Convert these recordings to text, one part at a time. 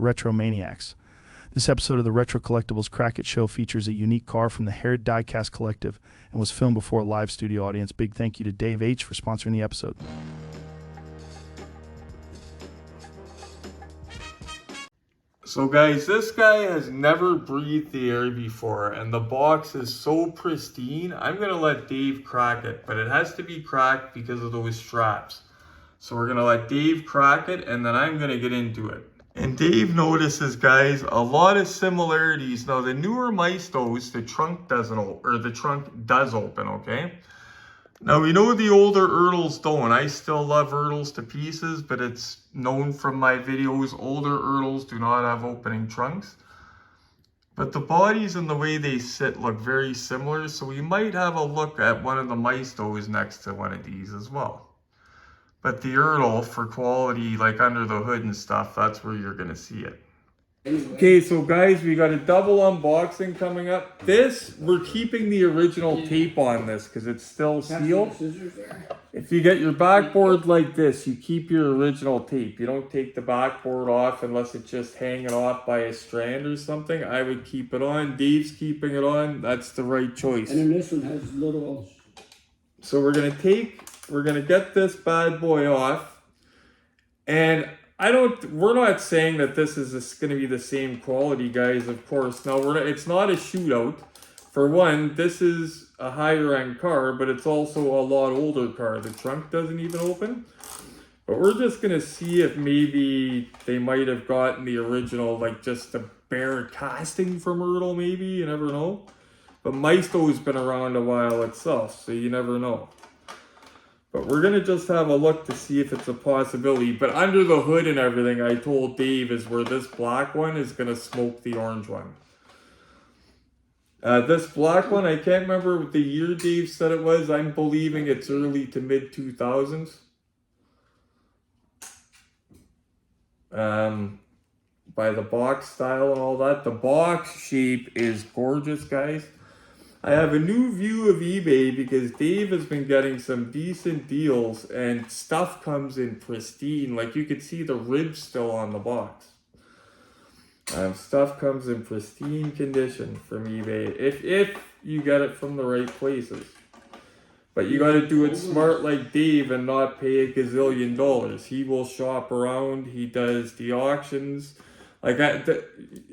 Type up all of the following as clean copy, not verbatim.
Retro Maniacs. This episode of the Retro Collectibles KRAK IT show features a unique car from the Herod Diecast Collective and was filmed before a live studio audience. Big thank you to Dave H. for sponsoring the episode. So guys, this guy has never breathed the air before, and the box is so pristine. I'm going to let Dave crack it, but it has to be cracked because of those straps. So we're going to let Dave crack it, and then I'm going to get into it. And Dave notices, guys, a lot of similarities. Now, the newer Maistos, the trunk does open, okay? Now, we know the older Ertls don't. I still love Ertls to pieces, but it's known from my videos, older Ertls do not have opening trunks. But the bodies and the way they sit look very similar, so we might have a look at one of the Maistos next to one of these as well. But the Ertl, for quality, like under the hood and stuff, that's where you're going to see it. Okay, so guys, we got a double unboxing coming up. This, we're keeping the original tape on this because it's still sealed. If you get your backboard like this, you keep your original tape. You don't take the backboard off unless it's just hanging off by a strand or something. I would keep it on. Dave's keeping it on. That's the right choice. And then this one has little... So we're going to get this bad boy off. And we're not saying that this is going to be the same quality, guys, of course. Now, it's not a shootout. For one, this is a higher end car, but it's also a lot older car. The trunk doesn't even open. But we're just going to see if maybe they might have gotten the original, like just the bare casting from Ertl, maybe. You never know. But Maisto's been around a while itself, so you never know. But we're going to just have a look to see if it's a possibility. But under the hood and everything, I told Dave, is where this black one is going to smoke the orange one. This black one, I can't remember the year Dave said it was. I'm believing it's early to mid 2000s. By the box style and all that. The box shape is gorgeous, guys. I have a new view of eBay because Dave has been getting some decent deals and stuff comes in pristine. Like you could see the ribs still on the box. Stuff comes in pristine condition from eBay if you get it from the right places. But you got to do it smart like Dave and not pay a gazillion dollars. He will shop around. He does the auctions. Like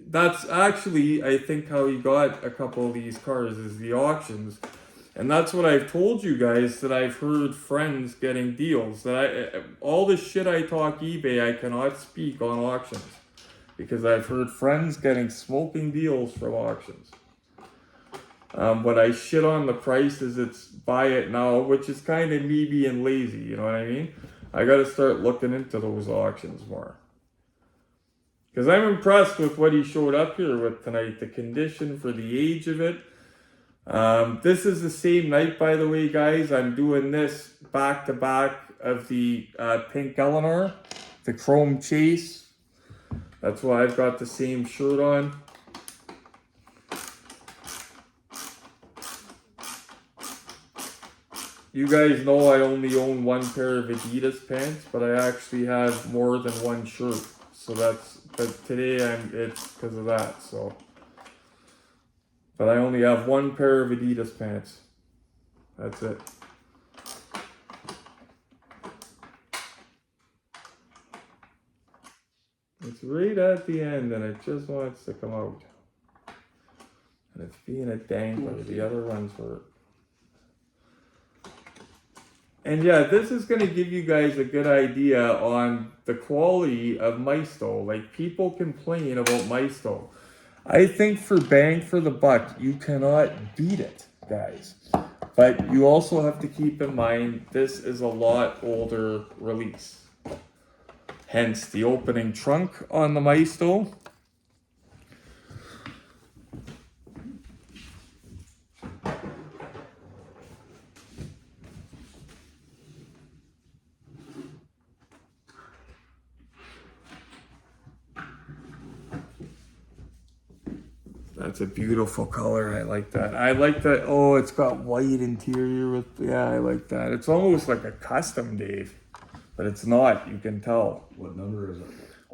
that's actually, I think, how he got a couple of these cars is the auctions. And that's what I've told you guys, that I've heard friends getting deals. That all the shit I talk eBay, I cannot speak on auctions. Because I've heard friends getting smoking deals from auctions. When I shit on the prices, it's buy it now, which is kind of me being lazy, you know what I mean? I got to start looking into those auctions more. Because I'm impressed with what he showed up here with tonight. The condition for the age of it. This is the same night, by the way, guys. I'm doing this back to back of the pink Eleanor. The chrome chase. That's why I've got the same shirt on. You guys know I only own one pair of Adidas pants. But I actually have more than one shirt. So but today it's because of that, so. But I only have one pair of Adidas pants. That's it. It's right at the end and it just wants to come out. And it's being a dangler. The other ones were. And yeah, this is going to give you guys a good idea on the quality of Maisto. Like, people complain about Maisto. I think for bang for the buck, you cannot beat it, guys. But you also have to keep in mind, this is a lot older release. Hence the opening trunk on the Maisto. That's a beautiful color. I like that. I like that. Oh, it's got white interior with, yeah, I like that. It's almost like a custom, Dave, but it's not. You can tell. What number is it?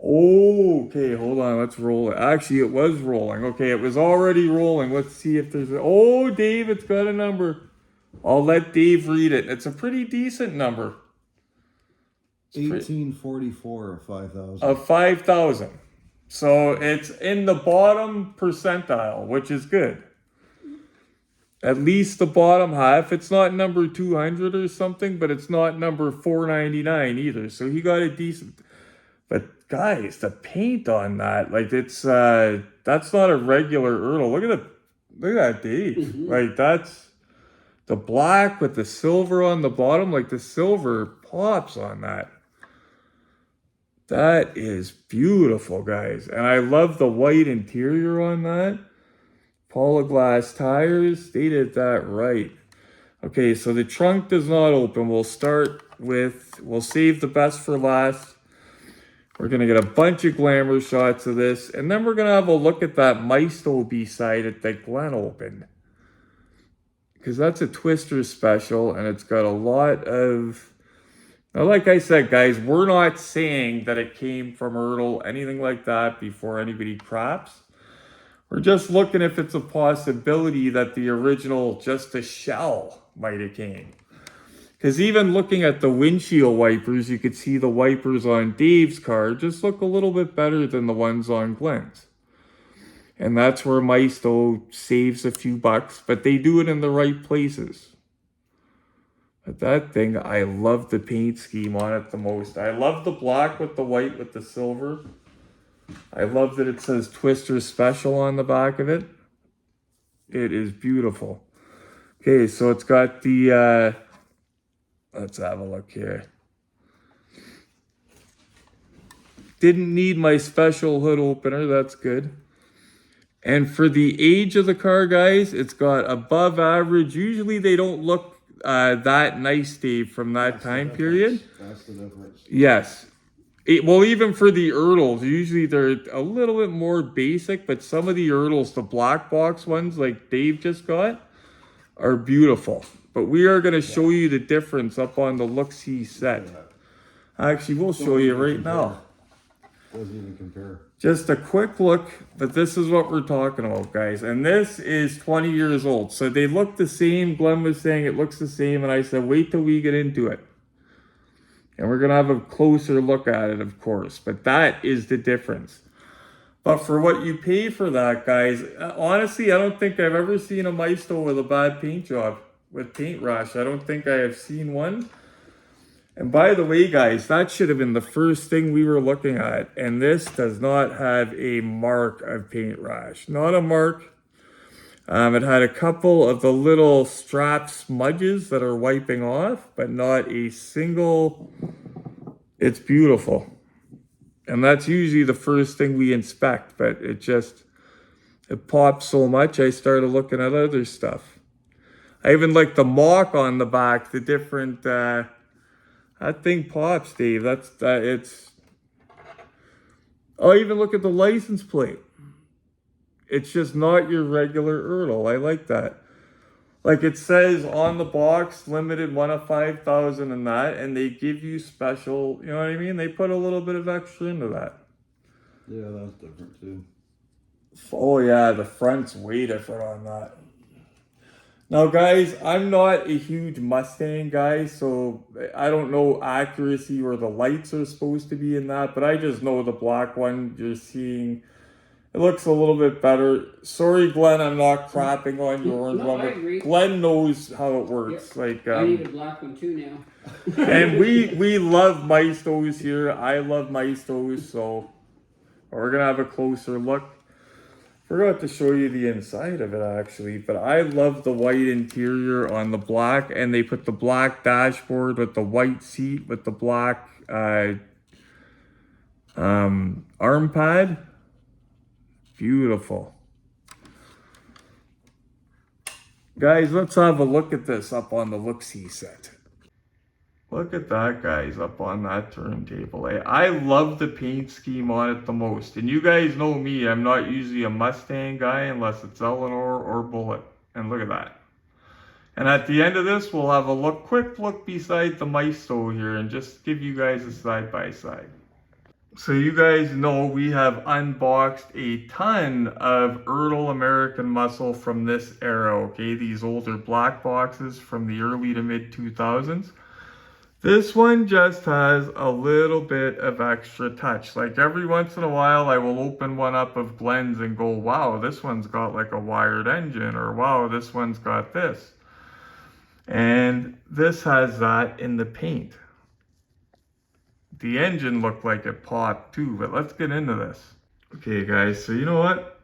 Oh, okay, hold on, let's roll it. Actually, it was rolling. Okay, it was already rolling. Let's see if there's a... Oh, Dave, it's got a number. I'll let Dave read it. It's a pretty decent number. 1844 of 5,000. Of 5,000. So it's in the bottom percentile, which is good. At least the bottom half. It's not number 200 or something, but it's not number 499 either. So he got a decent... But guys, the paint on that, like it's that's not a regular Ertl. Look at that, Dave. Mm-hmm. Like that's the black with the silver on the bottom. Like the silver pops on that. That is beautiful, guys. And I love the white interior on that. Polyglass tires, they did that right. Okay, so the trunk does not open. We'll save the best for last. We're going to get a bunch of glamour shots of this. And then we're going to have a look at that Maisto B-side that Glenn opened. Because that's a Twister special. And it's got a lot of... Now, like I said, guys, we're not saying that it came from Ertl, anything like that, before anybody craps. We're just looking if it's a possibility that the original, just a shell, might have came. Because even looking at the windshield wipers, you could see the wipers on Dave's car just look a little bit better than the ones on Glenn's. And that's where Maisto saves a few bucks, but they do it in the right places. But that thing, I love the paint scheme on it the most. I love the black with the white with the silver. I love that it says Twister Special on the back of it. It is beautiful. Okay, so it's got the... let's have a look here. Didn't need my special hood opener. That's good. And for the age of the car, guys, it's got above average. Usually they don't look that nice, Dave, from that time period. That's the difference. Yes. Well, even for the Ertls, usually they're a little bit more basic, but some of the Ertls, the black box ones like Dave just got, are beautiful. But we are going to show you the difference up on the look-see set. Actually, we'll show you right now. Doesn't even compare. Just a quick look, but this is what we're talking about, guys. And this is 20 years old. So they look the same. Glenn was saying it looks the same. And I said, wait till we get into it. And we're going to have a closer look at it, of course. But that is the difference. But for what you pay for that, guys, honestly, I don't think I've ever seen a Maisto with a bad paint job. With paint rash. I don't think I have seen one. And by the way, guys, that should have been the first thing we were looking at. And this does not have a mark of paint rash. Not a mark. It had a couple of the little strap smudges that are wiping off, but not a single. It's beautiful. And that's usually the first thing we inspect, but it pops so much, I started looking at other stuff. I even like the Mach on the back, the different, that thing pops, Dave. Oh, even look at the license plate. It's just not your regular Ertl. I like that. Like it says on the box, limited 1 of 5,000 and that, and they give you special, you know what I mean? They put a little bit of extra into that. Yeah, that's different too. Oh yeah, the front's way different on that. Now guys, I'm not a huge Mustang guy, so I don't know accuracy where the lights are supposed to be in that, but I just know the black one you're seeing, it looks a little bit better. Sorry, Glenn, I'm not crapping on your orange one, but Glenn knows how it works. Yep. I need a black one too now. And we love Maistos here. I love Maistos, so we're going to have a closer look. Forgot to show you the inside of it actually, but I love the white interior on the black, and they put the black dashboard with the white seat with the black arm pad. Beautiful. Guys, let's have a look at this up on the look-see set. Look at that, guys, up on that turntable. I love the paint scheme on it the most. And you guys know me, I'm not usually a Mustang guy unless it's Eleanor or Bullet. And look at that. And at the end of this, we'll have a quick look beside the Maisto here and just give you guys a side-by-side. So you guys know we have unboxed a ton of ERTL American Muscle from this era, okay? These older black boxes from the early to mid 2000s. This one just has a little bit of extra touch. Like every once in a while, I will open one up of Glenn's and go, wow, this one's got like a wired engine, or wow, this one's got this. And this has that in the paint. The engine looked like it popped too, but let's get into this. Okay guys, so you know what?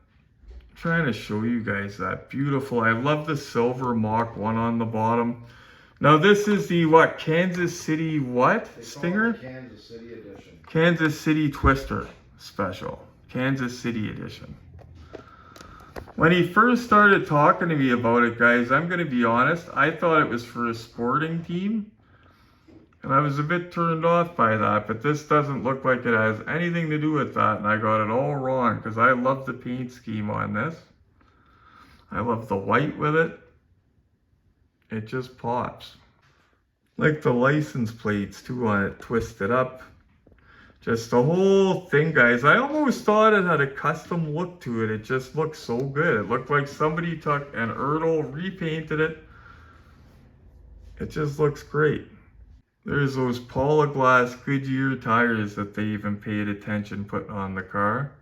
I'm trying to show you guys that beautiful, I love the silver Mach 1 on the bottom. Now this is the what, Kansas City what? Stinger? Kansas City edition. Kansas City Twister Special. Kansas City edition. When he first started talking to me about it, guys, I'm going to be honest, I thought it was for a sporting team. And I was a bit turned off by that, but this doesn't look like it has anything to do with that, and I got it all wrong, because I love the paint scheme on this. I love the white with it. It just pops. Like the license plates too on it, twisted up. Just the whole thing, guys. I almost thought it had a custom look to it. It just looks so good. It looked like somebody took an ERTL, repainted it. It just looks great. There's those Polyglass Goodyear tires that they even paid attention putting on the car.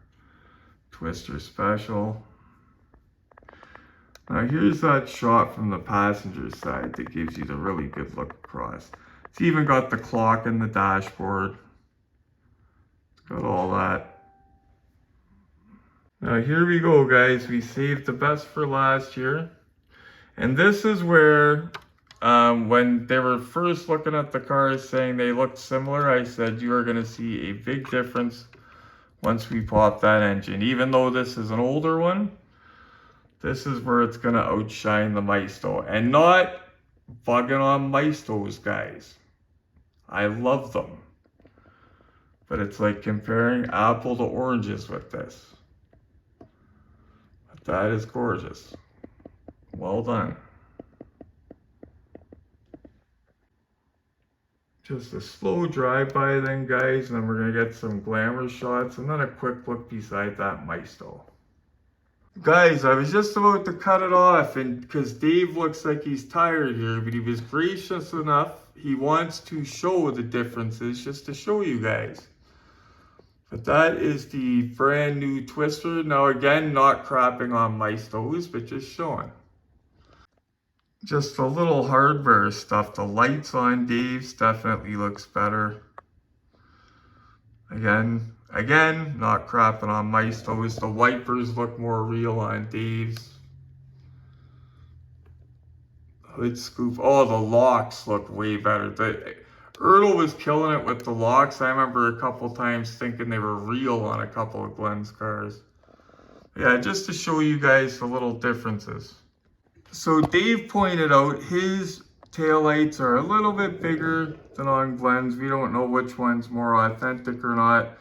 Twister Special. Now here's that shot from the passenger side that gives you the really good look across. It's even got the clock in the dashboard. It's got all that. Now here we go, guys. We saved the best for last here. And this is where, when they were first looking at the cars saying they looked similar, I said you are going to see a big difference once we pop that engine. Even though this is an older one, this is where it's going to outshine the Maisto. And not bugging on Maistos, guys. I love them. But it's like comparing apple to oranges with this. But that is gorgeous. Well done. Just a slow drive-by then, guys, and then we're going to get some glamour shots, and then a quick look beside that Maisto. Guys, I was just about to cut it off, and because Dave looks like he's tired here, but he was gracious enough. He wants to show the differences just to show you guys. But that is the brand new Twister. Now again, not crapping on Maistos, but just showing. Just a little hardware stuff. The lights on Dave's definitely looks better. Again, not crapping on Maistos. The wipers look more real on Dave's. Hood scoop. Oh, the locks look way better. ERTL was killing it with the locks. I remember a couple times thinking they were real on a couple of Glenn's cars. Yeah, just to show you guys the little differences. So Dave pointed out his taillights are a little bit bigger than on Glenn's. We don't know which one's more authentic or not.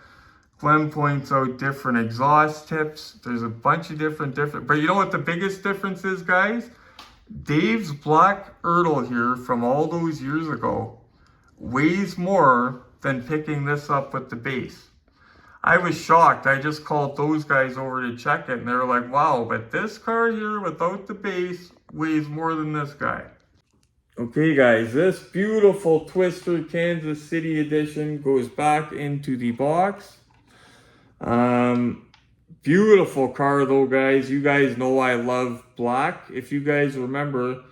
Glenn points out different exhaust tips. There's a bunch of different, but you know what the biggest difference is, guys? Dave's black ERTL here from all those years ago weighs more than picking this up with the base. I was shocked. I just called those guys over to check it, and they were like, wow, but this car here without the base weighs more than this guy. Okay guys, this beautiful Twister Kansas City edition goes back into the box. Beautiful car though, guys. You guys know I love black. If you guys remember,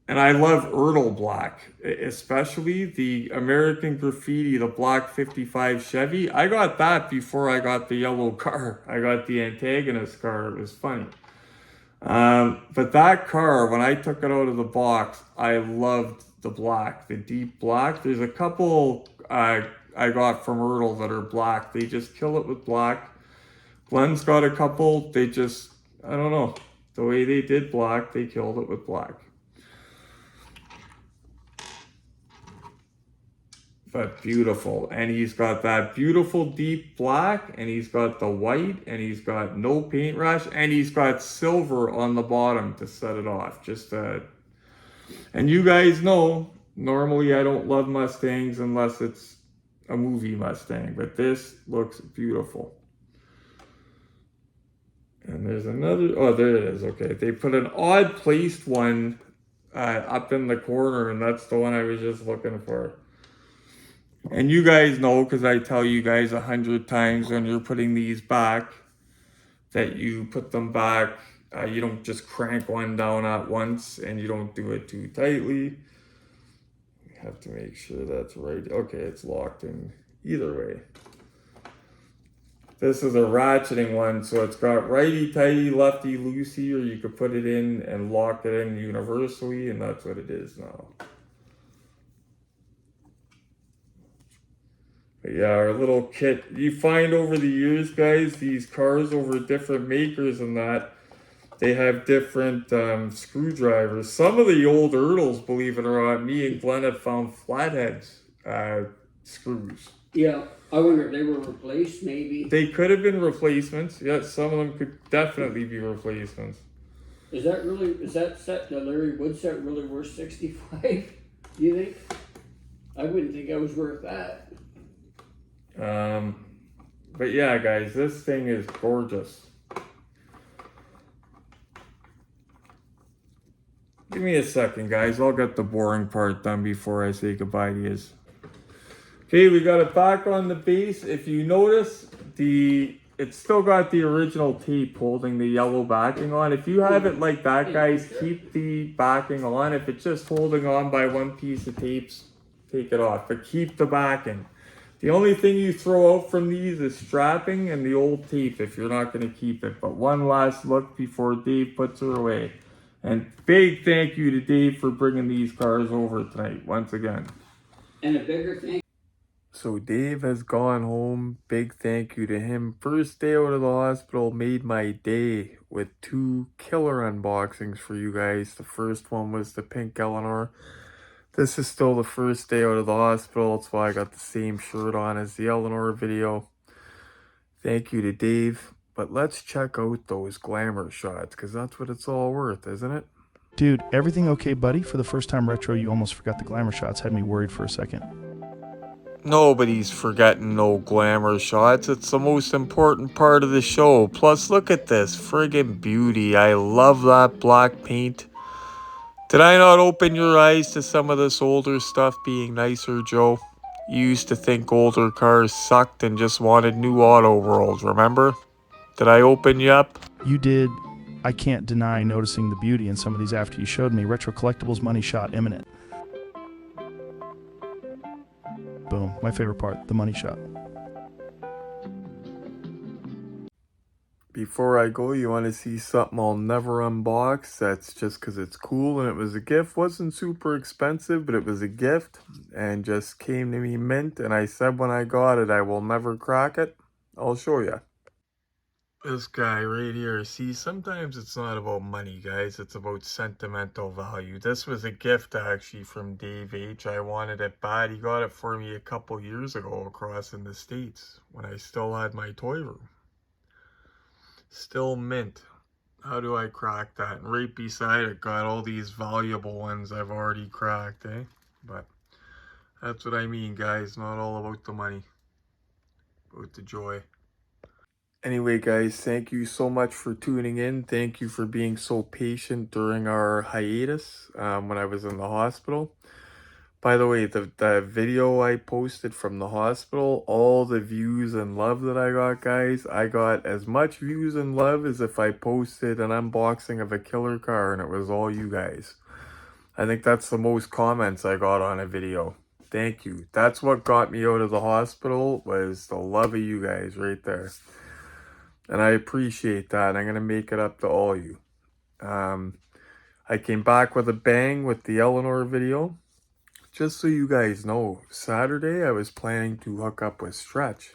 and I love ERTL black, especially the American Graffiti, the black 55 Chevy. I got that before I got the yellow car. I got the antagonist car. It was funny. But that car, when I took it out of the box, I loved the black, the deep black. There's a couple I got from ERTL that are black. They just kill it with black. Glenn's got a couple. They just, I don't know. The way they did black, they killed it with black. But beautiful. And he's got that beautiful deep black, and he's got the white, and he's got no paint rash, and he's got silver on the bottom to set it off. And you guys know, normally I don't love Mustangs unless it's a movie Mustang, but this looks beautiful. And there's another, oh, there it is. Okay, they put an odd placed one up in the corner, and that's the one I was just looking for. And you guys know, because I tell you guys 100 times when you're putting these back, that you put them back, you don't just crank one down at once, and you don't do it too tightly. You have to make sure that's right. Okay, it's locked in either way. This is a ratcheting one, so it's got righty-tighty, lefty-loosey, or you could put it in and lock it in universally, and that's what it is now. But yeah, our little kit. You find over the years, guys, these cars over different makers and that, they have different screwdrivers. Some of the old ERTLs, believe it or not, me and Glenn have found flatheads screws. Yeah, I wonder if they were replaced, maybe. They could have been replacements. Yeah, some of them could definitely be replacements. Is that set, the Larry Wood set, really worth 65? Do you think? I wouldn't think it was worth that. But yeah, guys, this thing is gorgeous. Give me a second, guys. I'll get the boring part done before I say goodbye to you. Okay, we got it back on the base. If you notice, it's still got the original tape holding the yellow backing on. If you have it like that, guys, keep the backing on. If it's just holding on by one piece of tapes, take it off. But keep the backing. The only thing you throw out from these is strapping and the old tape if you're not going to keep it. But one last look before Dave puts her away. And big thank you to Dave for bringing these cars over tonight, once again. And a bigger thing. So Dave has gone home. Big thank you to him. First day out of the hospital made my day with 2 killer unboxings for you guys. The first one was the pink Eleanor. This is still the first day out of the hospital. That's why I got the same shirt on as the Eleanor video. Thank you to Dave. But let's check out those glamour shots, because that's what it's all worth, isn't it? Dude, everything okay, buddy? For the first time retro, you almost forgot the glamour shots. Had me worried for a second. Nobody's forgetting no glamour shots. It's the most important part of the show. Plus, look at this friggin' beauty. I love that black paint. Did I not open your eyes to some of this older stuff being nicer, Joe? You used to think older cars sucked and just wanted new auto worlds, remember? Did I open you up? You did. I can't deny noticing the beauty in some of these after you showed me. Retro Collectibles money shot imminent. Boom. My favorite part, the money shot. Before I go, you want to see something I'll never unbox? That's just because it's cool and it was a gift. Wasn't super expensive, but it was a gift and just came to me mint. And I said when I got it, I will never crack it. I'll show you. This guy right here. See, sometimes it's not about money, guys. It's about sentimental value. This was a gift actually from Dave H. I wanted it bad. He got it for me a couple years ago across in the States when I still had my toy room. Still mint. How do I crack that? And right beside it got all these valuable ones I've already cracked, eh? But that's what I mean, guys. Not all about the money. About the joy. Anyway, guys, thank you so much for tuning in. Thank you for being so patient during our hiatus when I was in the hospital. By the way, the video I posted from the hospital, all the views and love that I got, guys, I got as much views and love as if I posted an unboxing of a killer car and it was all you guys. I think that's the most comments I got on a video. Thank you. That's what got me out of the hospital, was the love of you guys right there. And I appreciate that. I'm going to make it up to all you. I came back with a bang with the Eleanor video. Just so you guys know, Saturday I was planning to hook up with Stretch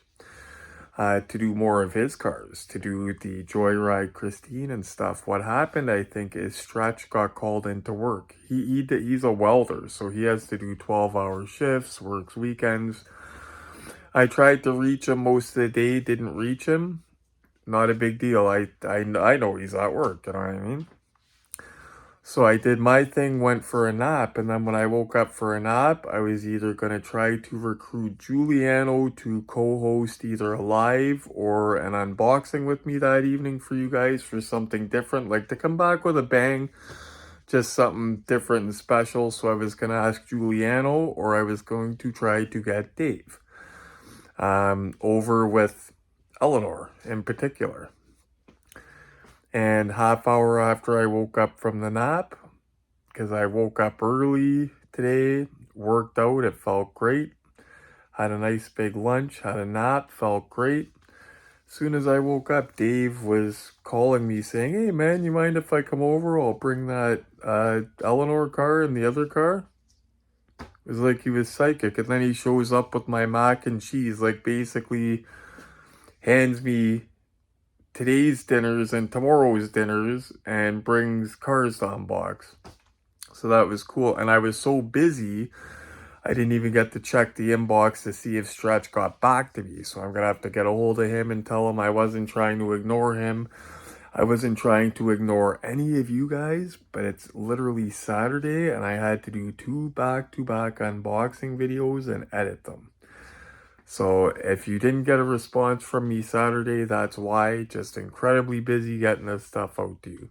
to do more of his cars, to do the Joyride Christine and stuff. What happened, I think, is Stretch got called into work. He's a welder, so he has to do 12-hour shifts, works weekends. I tried to reach him most of the day, didn't reach him. Not a big deal. I know he's at work, you know what I mean? So I did my thing, went for a nap, and then when I woke up for a nap, I was either going to try to recruit Giuliano to co-host either a live or an unboxing with me that evening for you guys for something different, like to come back with a bang, just something different and special. So I was going to ask Giuliano, or I was going to try to get Dave over with Eleanor in particular. And half hour after I woke up from the nap, because I woke up early today, worked out, it felt great. Had a nice big lunch, had a nap, felt great. As soon as I woke up, Dave was calling me saying, "Hey man, you mind if I come over? I'll bring that Eleanor car and the other car." It was like he was psychic. And then he shows up with my mac and cheese, like basically hands me today's dinners and tomorrow's dinners and brings cars to unbox. So that was cool. And I was so busy, I didn't even get to check the inbox to see if Stretch got back to me. So I'm going to have to get a hold of him and tell him I wasn't trying to ignore him. I wasn't trying to ignore any of you guys, but it's literally Saturday and I had to do 2 back-to-back unboxing videos and edit them. So if you didn't get a response from me Saturday, that's why. Just incredibly busy getting this stuff out to you.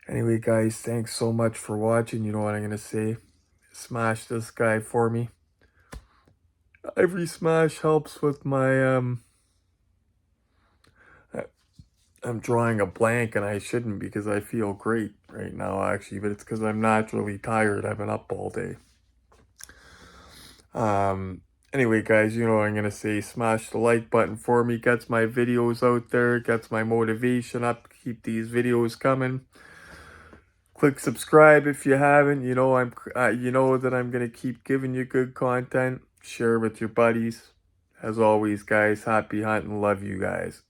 Anyway, guys, thanks so much for watching. You know what I'm going to say? Smash this guy for me. Every smash helps with my, I'm drawing a blank and I shouldn't because I feel great right now, actually. But it's because I'm naturally tired. I've been up all day. Anyway, guys, you know what I'm going to say. Smash the like button for me. Gets my videos out there. Gets my motivation up. Keep these videos coming. Click subscribe if you haven't. You know you know that I'm going to keep giving you good content. Share with your buddies. As always, guys, happy hunting. Love you guys.